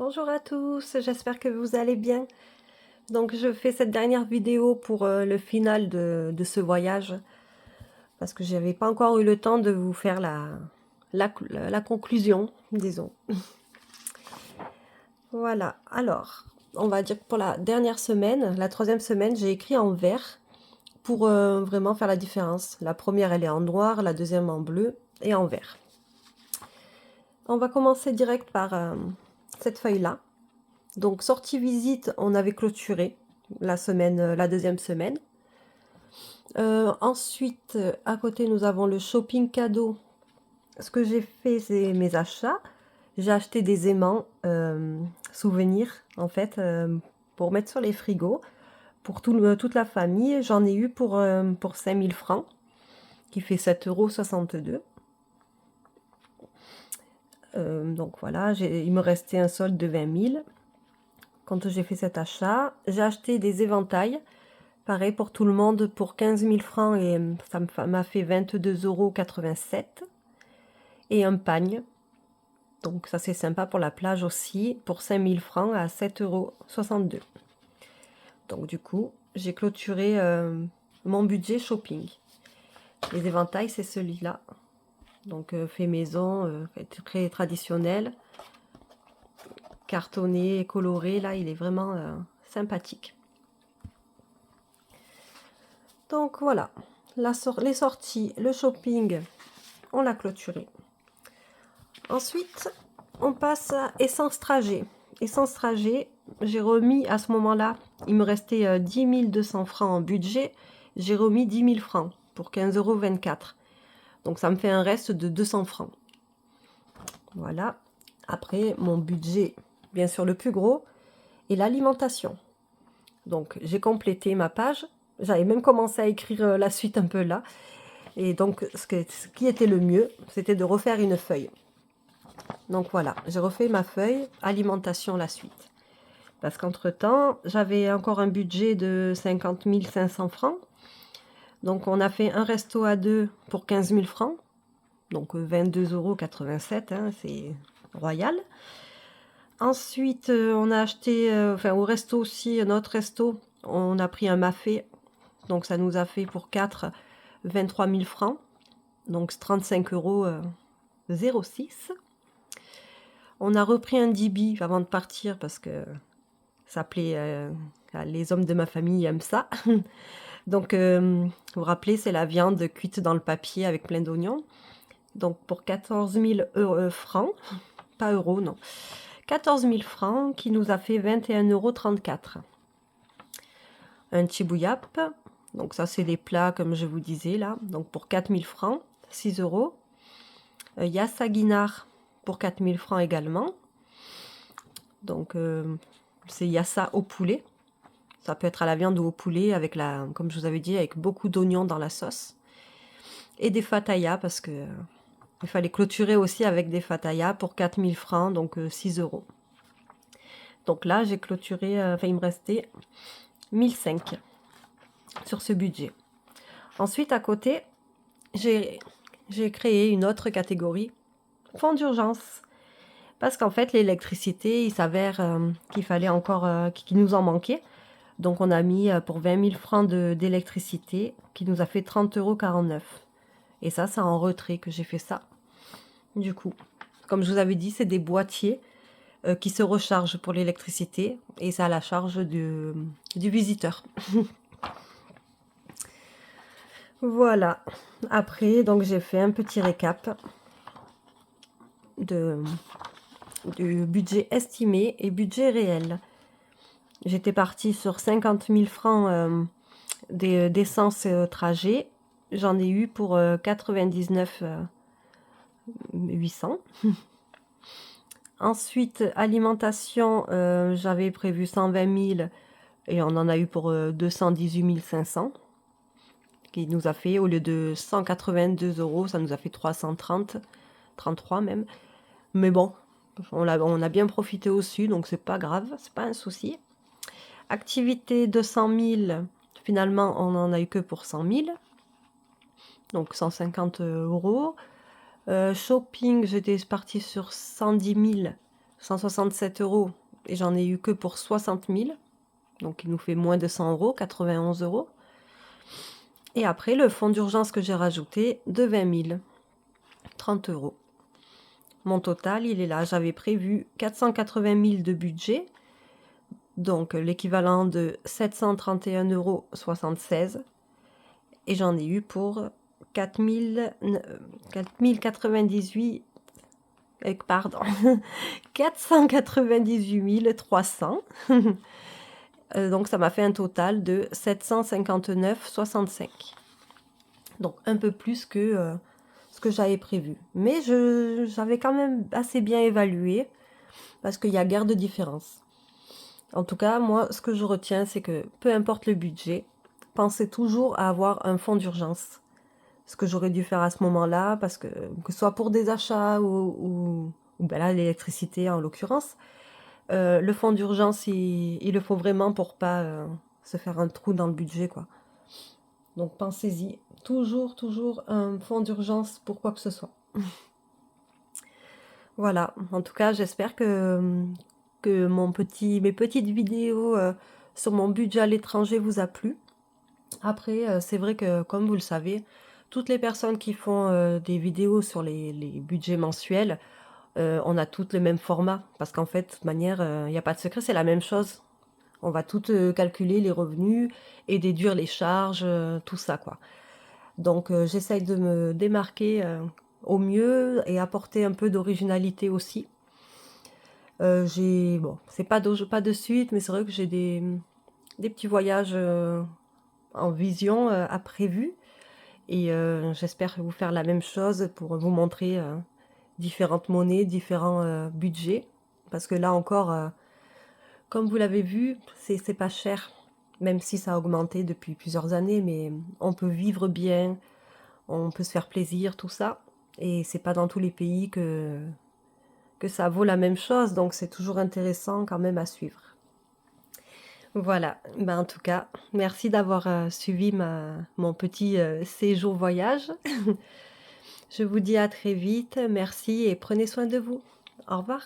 Bonjour à tous, j'espère que vous allez bien. Donc je fais cette dernière vidéo pour le final de ce voyage parce que j'avais pas encore eu le temps de vous faire la conclusion, disons. Voilà, alors on va dire que pour la dernière semaine, la troisième semaine, j'ai écrit en vert pour vraiment faire la différence. La première elle est en noir, la deuxième en bleu et en vert. On va commencer direct par cette feuille-là. Donc sortie visite, on avait clôturé la semaine, la deuxième semaine. Ensuite, à côté, nous avons le shopping cadeau. Ce que j'ai fait, c'est mes achats. J'ai acheté des aimants souvenirs, en fait, pour mettre sur les frigos. Pour toute la famille, j'en ai eu pour 5000 francs, qui fait 7,62 €. Donc voilà, il me restait un solde de 20 000 quand j'ai fait cet achat. J'ai acheté des éventails. Pareil pour tout le monde, pour 15 000 francs et ça m'a fait 22,87 € et un pagne. Donc ça c'est sympa pour la plage aussi, pour 5 000 francs à 7,62 €. Donc du coup, j'ai clôturé mon budget shopping. Les éventails, c'est celui-là. Donc fait maison, très traditionnel. Cartonné, coloré, là il est vraiment sympathique. Donc voilà, les sorties, le shopping, on l'a clôturé. Ensuite, on passe à essence trajet. Essence trajet, j'ai remis à ce moment-là, il me restait 10 200 francs en budget. J'ai remis 10 000 francs pour 15,24 €. Donc ça me fait un reste de 200 francs. Voilà. Après, mon budget, bien sûr le plus gros, est l'alimentation. Donc j'ai complété ma page. J'avais même commencé à écrire la suite un peu là. Et donc ce qui était le mieux, c'était de refaire une feuille. Donc voilà, j'ai refait ma feuille alimentation la suite. Parce qu'entre-temps, j'avais encore un budget de 50 500 francs. Donc on a fait un resto à deux pour 15 000 francs. Donc 22,87 €, hein, c'est royal. Ensuite, on a acheté, enfin au resto aussi, un autre resto, on a pris un mafé. Donc ça nous a fait pour 4, 23 000 francs. Donc 35,06 €. On a repris un Dibi avant de partir parce que ça plaît, les hommes de ma famille aiment ça. Donc, vous vous rappelez, c'est la viande cuite dans le papier avec plein d'oignons. Donc pour 14 000 francs, pas euros, non. 14 000 francs qui nous a fait 21,34 €. Un tchibouillap, donc ça c'est les plats comme je vous disais là. Donc pour 4 000 francs, 6 €. Yassa guinard pour 4 000 francs également. Donc c'est yassa au poulet. Ça peut être à la viande ou au poulet avec comme je vous avais dit, avec beaucoup d'oignons dans la sauce. Et des fatayas parce que il fallait clôturer aussi avec des fatayas pour 4 000 francs, donc 6 €. Donc là, j'ai clôturé, enfin il me restait 1 500 sur ce budget. Ensuite, à côté, j'ai créé une autre catégorie, fonds d'urgence. Parce qu'en fait, l'électricité, il s'avère qu'il fallait encore, qu'il nous en manquait. Donc on a mis pour 20 000 francs d'électricité, qui nous a fait 30,49 €. Et ça, c'est en retrait que j'ai fait ça. Du coup, comme je vous avais dit, c'est des boîtiers qui se rechargent pour l'électricité. Et c'est à la charge du visiteur. Voilà. Après, donc j'ai fait un petit récap du budget estimé et budget réel. J'étais partie sur 50 000 francs d'essence trajet. J'en ai eu pour 99 800. Ensuite, alimentation, j'avais prévu 120 000 et on en a eu pour 218 500. Qui nous a fait, au lieu de 182 €, ça nous a fait 330, 33 même. Mais bon, on a bien profité aussi, donc c'est pas grave, c'est pas un souci. Activité de 100 000, finalement on en a eu que pour 100 000, donc 150 €. Shopping, j'étais partie sur 110 000, 167 € et j'en ai eu que pour 60 000, donc il nous fait moins de 100 €, 91 €. Et après le fonds d'urgence que j'ai rajouté de 20 000, 30 €. Mon total, il est là. J'avais prévu 480 000 de budget, donc l'équivalent de 731,76 € et j'en ai eu pour 4098, pardon, 498 300. Donc ça m'a fait un total de 759,65. Donc un peu plus que ce que j'avais prévu. Mais j'avais quand même assez bien évalué parce qu'il y a guère de différence. En tout cas, moi, ce que je retiens, c'est que peu importe le budget, pensez toujours à avoir un fonds d'urgence. Ce que j'aurais dû faire à ce moment-là, parce que ce soit pour des achats ou ben là, l'électricité en l'occurrence, le fonds d'urgence, il le faut vraiment pour pas se faire un trou dans le budget, quoi. Donc pensez-y, toujours, toujours un fonds d'urgence pour quoi que ce soit. Voilà, en tout cas, j'espère que mes petites vidéos sur mon budget à l'étranger vous a plu. Après, c'est vrai que, comme vous le savez, toutes les personnes qui font des vidéos sur les budgets mensuels, on a toutes le même format. Parce qu'en fait, de toute manière, il n'y a pas de secret, c'est la même chose. On va toutes calculer les revenus et déduire les charges, tout ça, quoi. Donc, j'essaye de me démarquer au mieux et apporter un peu d'originalité aussi. Bon, c'est pas de suite, mais c'est vrai que j'ai des petits voyages en vision à prévu. Et j'espère vous faire la même chose pour vous montrer différentes monnaies, différents budgets. Parce que là encore, comme vous l'avez vu, c'est pas cher. Même si ça a augmenté depuis plusieurs années, mais on peut vivre bien, on peut se faire plaisir, tout ça. Et c'est pas dans tous les pays que ça vaut la même chose, donc c'est toujours intéressant quand même à suivre. Voilà, ben, en tout cas, merci d'avoir suivi mon petit séjour voyage. Je vous dis à très vite, merci et prenez soin de vous. Au revoir.